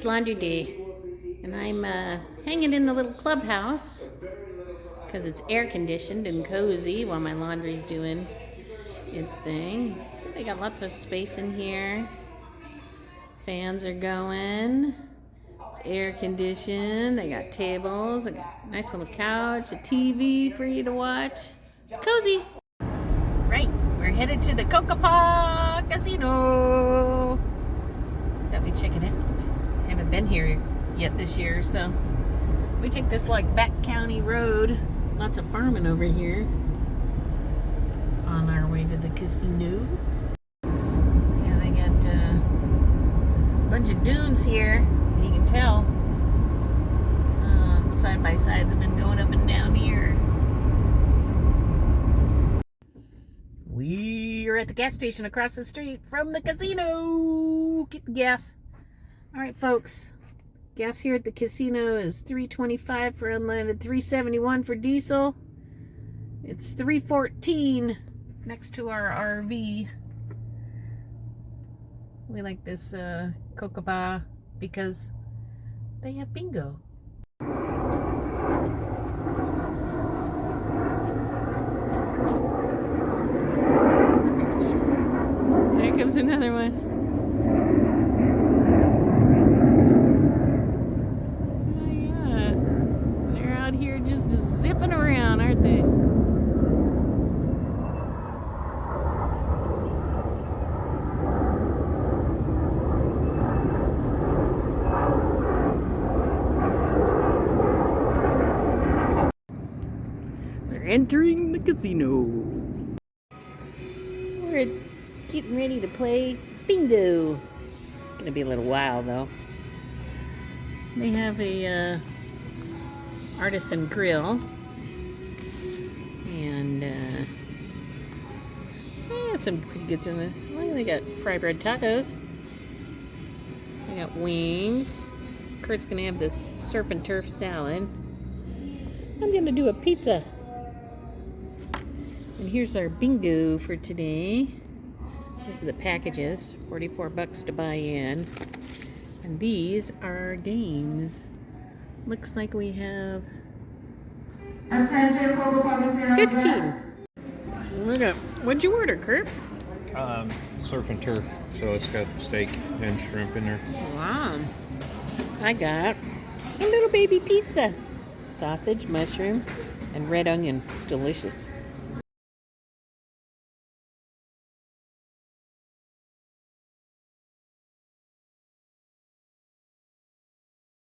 laundry day, and I'm hanging in the little clubhouse because it's air conditioned and cozy while my laundry's doing its thing. So they got lots of space in here. Fans are going. It's air conditioned. They got tables. They got a nice little couch, a TV for you to watch. It's cozy. Right, we're headed to the Cocopah Casino. Thought we'd check it out. Haven't been here yet this year, so we take this like back county road. Lots of farming over here on our way to the casino. Yeah, they got a bunch of dunes here. You can tell side by sides have been going up and down here. We are at the gas station across the street from the casino. Get the gas. All right, folks. Gas here at the casino is $3.25 for unleaded, $3.71 for diesel. It's $3.14 next to our RV. We like this Cocopah because they have bingo. There comes another one. Here just zipping around, aren't they? They're entering the casino. We're getting ready to play bingo. It's gonna be a little while though. They have a artisan grill, and they got some pretty goods in the. Well, they got fry bread tacos. They got wings. Kurt's gonna have this surf and turf salad. I'm gonna do a pizza. And here's our bingo for today. These are the packages, $44 to buy in, and these are our games. Looks like we have 15. What'd you order, Kurt? Surf and turf. So it's got steak and shrimp in there. Wow. I got a little baby pizza. Sausage, mushroom, and red onion. It's delicious.